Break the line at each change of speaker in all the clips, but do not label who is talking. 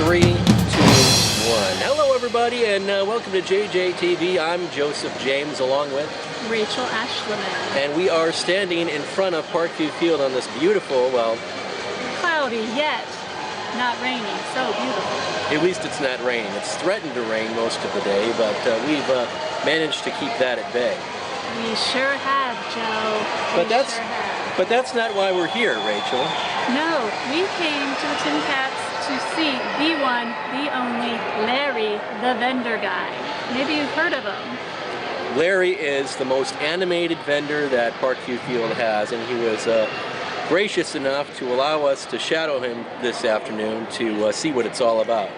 3, 2, 1. Hello everybody and welcome to JJTV. I'm Joseph James along with
Rachel Ashleman.
And we are standing in front of Parkview Field on this beautiful, well,
cloudy yet not rainy, so beautiful.
At least it's not raining. It's threatened to rain most of the day, but we've managed to keep that at bay.
We sure have, Joe.
But that's not why we're here, Rachel.
No, we came to the Tincaps to see the one, the only, Larry, the vendor guy. Maybe you've heard of him.
Larry is the most animated vendor that Parkview Field has, and he was gracious enough to allow us to shadow him this afternoon to see what it's all about.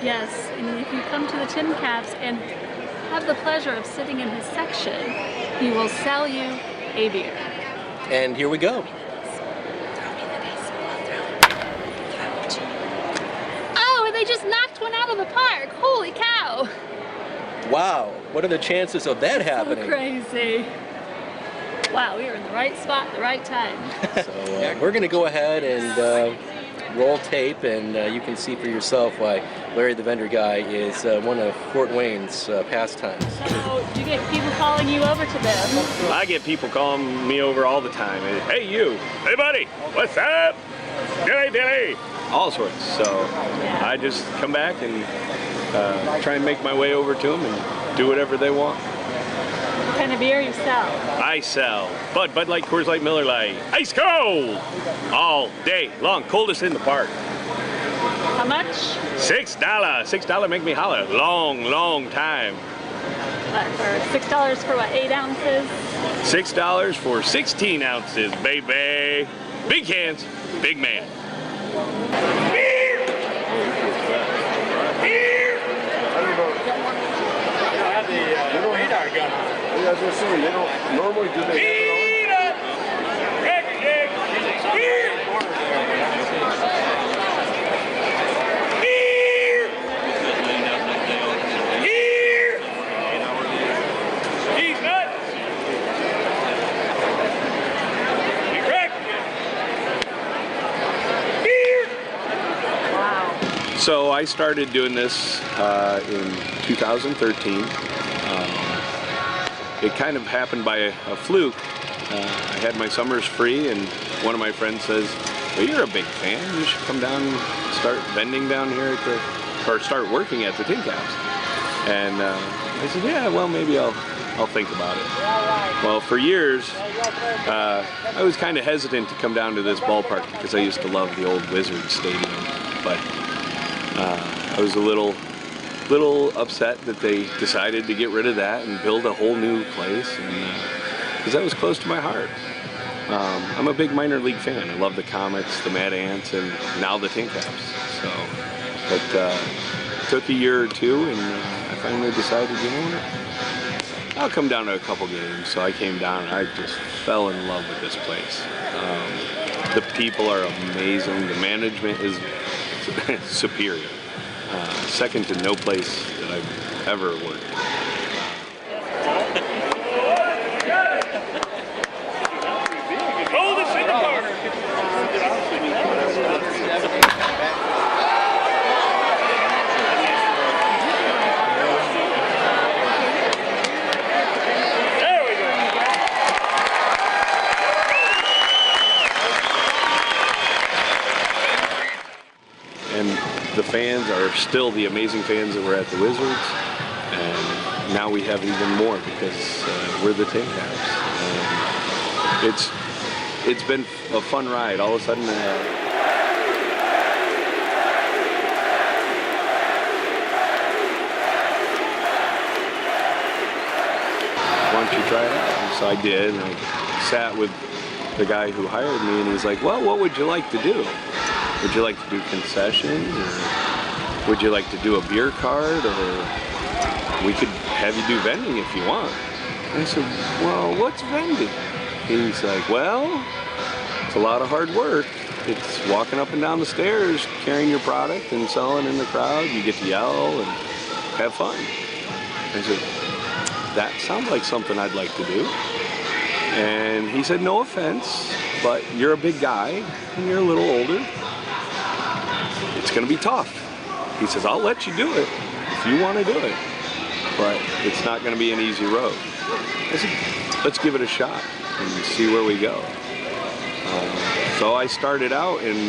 Yes, and if you come to the Tincaps and have the pleasure of sitting in his section, he will sell you a beer.
And here we go.
Oh, and they just knocked one out of the park. Holy cow.
Wow, what are the chances of that happening?
So crazy. Wow, we were in the right spot at the right time.
So we're going to go ahead and roll tape, and you can see for yourself why Larry the Vendor Guy is one of Fort Wayne's pastimes.
So, do you get people calling you over to them?
I get people calling me over all the time. Hey you, hey buddy, what's up? Dilly, all sorts. So
yeah.
I just come back and try and make my way over to them and do whatever they want.
What kind of beer you sell?
I sell Bud Light, Coors Light, Miller Lite, ice cold, all day long, coldest in the park.
How much?
$6 make me holler. Long time.
For $6 for what, 8 ounces?
$6 for 16 ounces, baby. Big cans, big man.
They don't hate our gun. Yeah, as I was saying, they don't normally do they.
So I started doing this in 2013. It kind of happened by a fluke. I had my summers free, and one of my friends says, well, you're a big fan. You should come down and start vending down here or start working at the Tincaps. And I said, yeah, well, maybe I'll think about it. Well, for years, I was kind of hesitant to come down to this ballpark because I used to love the old Wizards Stadium. But I was a little upset that they decided to get rid of that and build a whole new place, because that was close to my heart. I'm a big minor league fan. I love the Comets, the Mad Ants, and now the Tincaps. So, but it took a year or two, and I finally decided, you know what, I'll come down to a couple games. So I came down, and I just fell in love with this place. The people are amazing. The management is superior. Second to no place that I've ever worked. And the fans are still the amazing fans that were at the Wizards, and now we have even more because we're the Tincaps. It's been a fun ride. All of a sudden, why don't you try it out? So I did, and I sat with the guy who hired me, and he's like, well, what would you like to do? Would you like to do concessions, or would you like to do a beer cart, or we could have you do vending if you want? And I said, well, what's vending? He's like, well, it's a lot of hard work. It's walking up and down the stairs, carrying your product and selling in the crowd. You get to yell and have fun. I said, that sounds like something I'd like to do. And he said, no offense, but you're a big guy and you're a little older. It's gonna be tough. he says, I'll let you do it if you want to do it, but it's not going to be an easy road. I said, let's give it a shot and see where we go. So I started out, and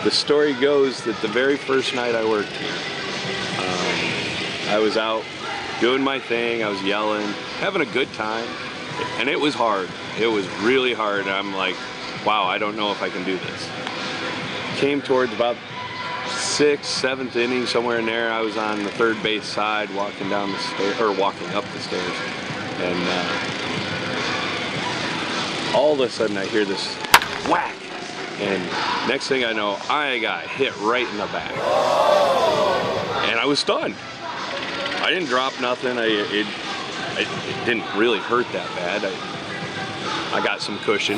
the story goes that the very first night I worked here, I was out doing my thing, I was yelling, having a good time, and it was hard. It was really hard. I'm like, wow, I don't know if I can do this. Came towards about 6th, 7th inning, somewhere in there. I was on the third base side, walking down the stairs, or walking up the stairs, and all of a sudden I hear this whack, and next thing I know, I got hit right in the back, and I was stunned. I didn't drop nothing. It didn't really hurt that bad. I got some cushion,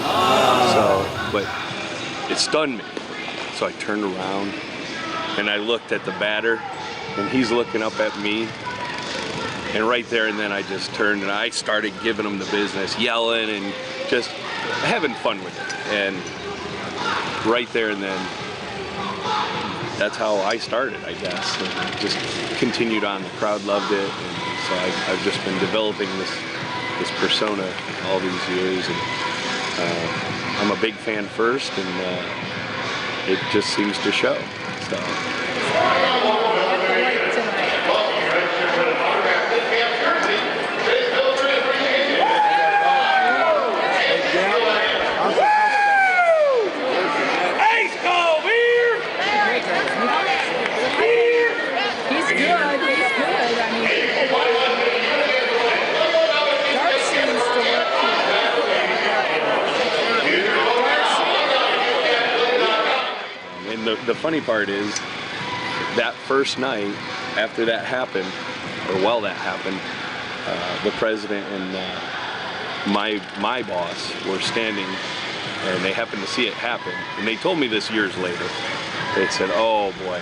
but it stunned me. So I turned around and I looked at the batter, and he's looking up at me. And right there and then I just turned and I started giving him the business, yelling and just having fun with it. And right there and then, that's how I started, I guess. And just continued on. The crowd loved it, and so I've just been developing this persona all these years. And I'm a big fan first, and it just seems to show. So. The funny part is, that first night, after that happened, or while that happened, the president and my boss were standing, and they happened to see it happen. And they told me this years later. They said, "Oh boy,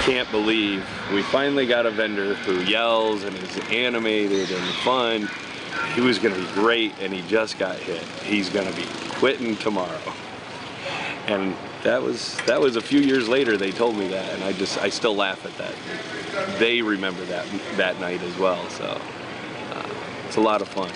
can't believe we finally got a vendor who yells and is animated and fun. He was going to be great, and he just got hit. He's going to be quitting tomorrow." And that was a few years later they told me that, and I still laugh at that. They remember that night as well, so it's a lot of fun.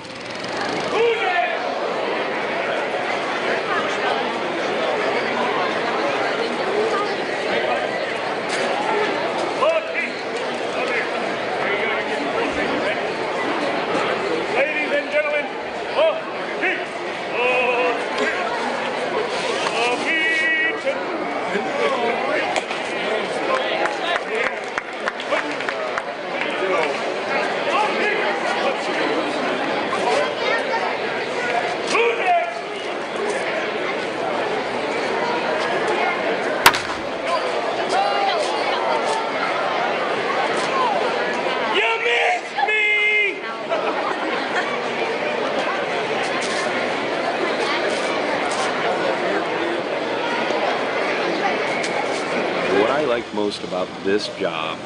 Most about this job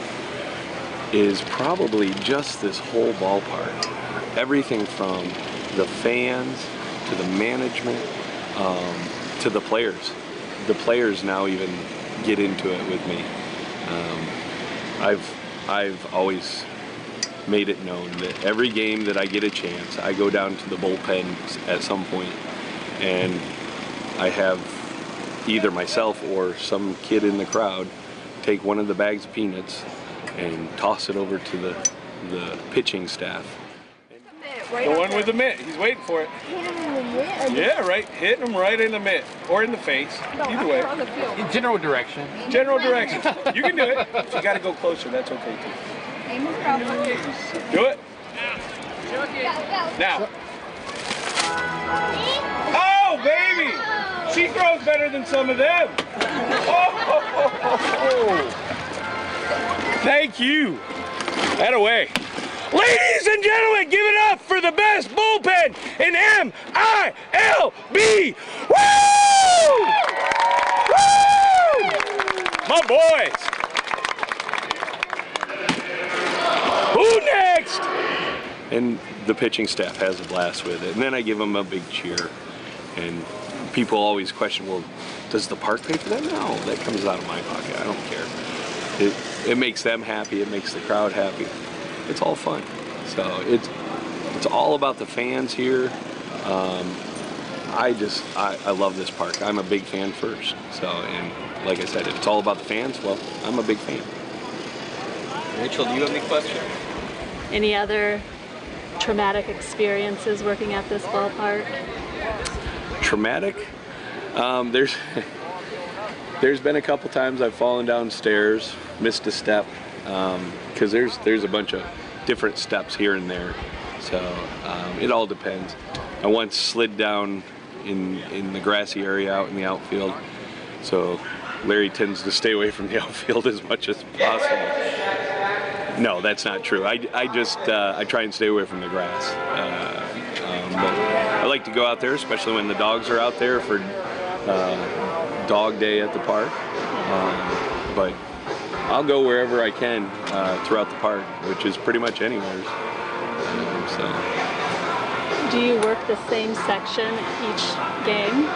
is probably just this whole ballpark. Everything from the fans to the management to the players. The players now even get into it with me. I've always made it known that every game that I get a chance, I go down to the bullpen at some point, and I have either myself or some kid in the crowd take one of the bags of peanuts and toss it over to the pitching staff.
The one with the mitt. He's waiting for it. Yeah, right. Hitting him right in the mitt or in the face. Either way.
In general direction.
General direction. You can do it. If you got to go closer, that's okay too. Do it. Now. Oh, baby! She throws better than some of them. Thank you. That-a-way. Ladies and gentlemen, give it up for the best bullpen in MILB. Woo! Woo! My boys. Who next?
And the pitching staff has a blast with it. And then I give them a big cheer. And people always question, well, does the park pay for that? No, that comes out of my pocket. I don't care. It makes them happy. It makes the crowd happy. It's all fun. So it's all about the fans here. I love this park. I'm a big fan first. So, and like I said, if it's all about the fans, well, I'm a big fan.
Rachel, do you have any questions?
Any other traumatic experiences working at this ballpark?
Traumatic? There's been a couple times I've fallen downstairs, missed a step, because there's a bunch of different steps here and there. So it all depends. I once slid down in the grassy area out in the outfield. So Larry tends to stay away from the outfield as much as possible. No, that's not true. I try and stay away from the grass. But I like to go out there, especially when the dogs are out there for dog day at the park. But I'll go wherever I can throughout the park, which is pretty much anywhere.
Do you work the same section each game?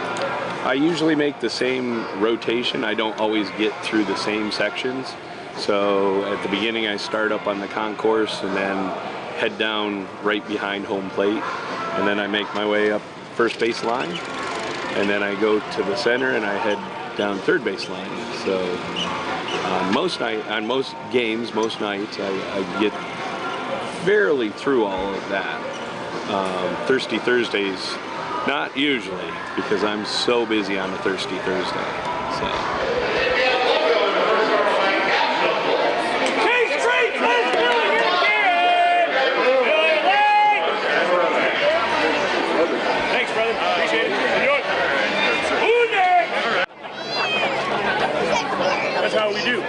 I usually make the same rotation. I don't always get through the same sections. So at the beginning I start up on the concourse and then head down right behind home plate. And then I make my way up first base line. And then I go to the center and I head down third base line. So on most games, most nights, I get barely through all of that. Thirsty Thursdays, not usually, because I'm so busy on a Thirsty Thursday. So.
Thanks, brother. Appreciate it. Enjoy. That's how we do.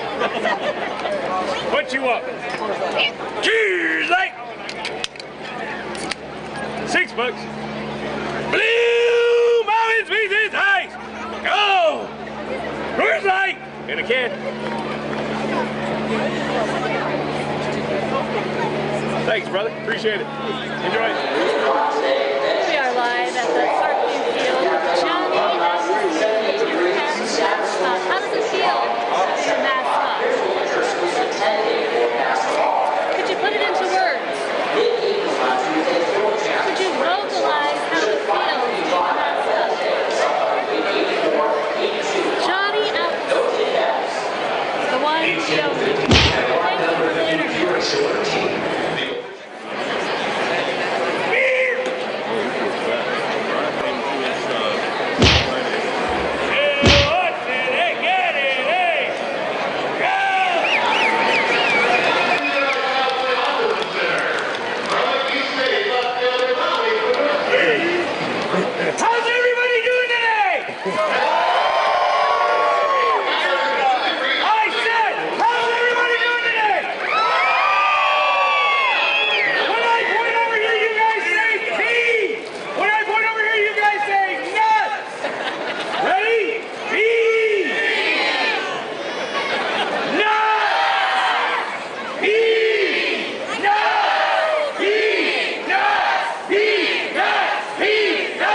What you want? Cheers, light. $6. Blue Mountain Species Ice. Go. Coors Light in a can. Thanks, brother. Appreciate it. Enjoy.
We are live at the Parkview Field with Johnny and Tincaps. How does it feel to be a mascot? Could you put it into words? Could you vocalize how it feels to be a mascot? Johnny Outstairs, the one who only. Thank you for the interview.
How's everybody doing today? I said, how's everybody doing today? When I point over here, you guys say P. When I point over here, you guys say nuts. Ready? P. Nuts. P. Nuts. P. Nuts. P. Nuts. P. Nuts.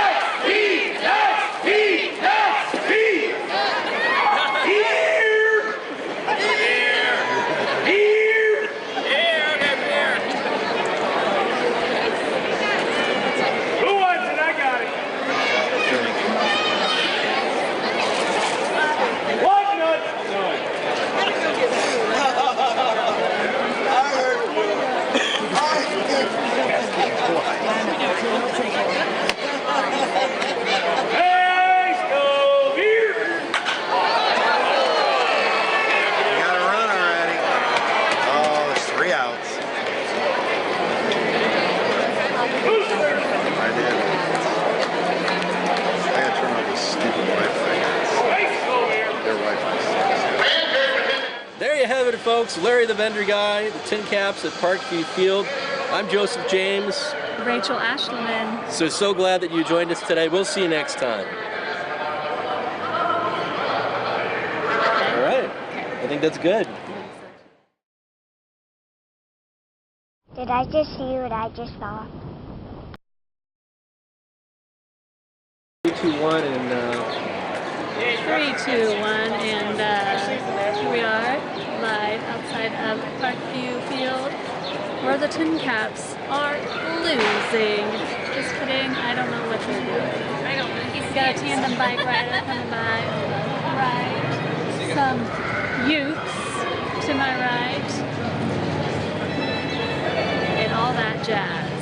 There you have it, folks. Larry the Vendor Guy, the Tincaps at Parkview Field. I'm Joseph James.
Rachel Ashleman.
So glad that you joined us today. We'll see you next time. All right. I think that's good.
Did I just see what I just saw?
2, 1, and
3, 2, 1, and here we are, live outside of Parkview Field, where the Tincaps are losing. Just kidding, I don't know what they're doing. He's got a tandem bike rider coming by, right? Some youths to my right, and all that jazz.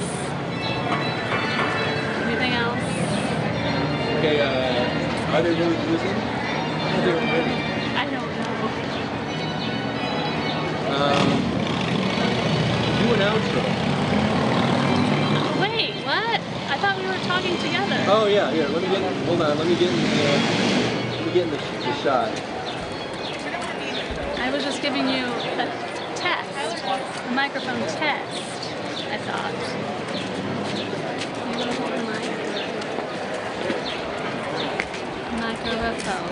Anything else?
okay, are they really losing? Are they winning?
I don't know.
Do an outro.
Wait, what? I thought we were talking together.
Oh yeah, here. Let me get. Hold on. Let me get in the shot.
I was just giving you a test, a microphone test, I thought. You want to hold the mic? Microphone.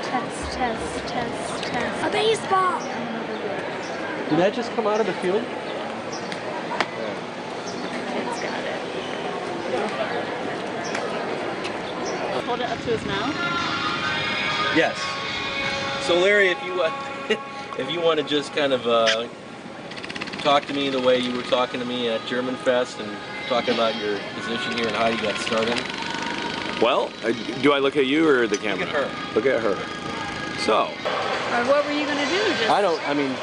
Test, test, test, test. A baseball!
Did that just come out of the field?
It's got it. Hold it up to his mouth.
Yes. So Larry, if you if you want to just kind of talk to me the way you were talking to me at German Fest and talking about your position here and how you got started.
Well, do I look at you or the camera?
Look at her.
Look at her. So.
Or what were you going to do? Just...
I mean,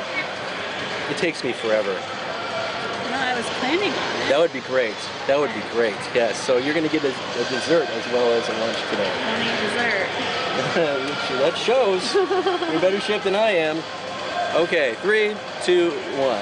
it takes me forever.
No, I was planning on it.
That would be great. That would be great, yes. So you're going to get a dessert as well as a lunch today.
I don't eat dessert.
That shows. You're in better shape than I am. Okay, 3, 2, 1.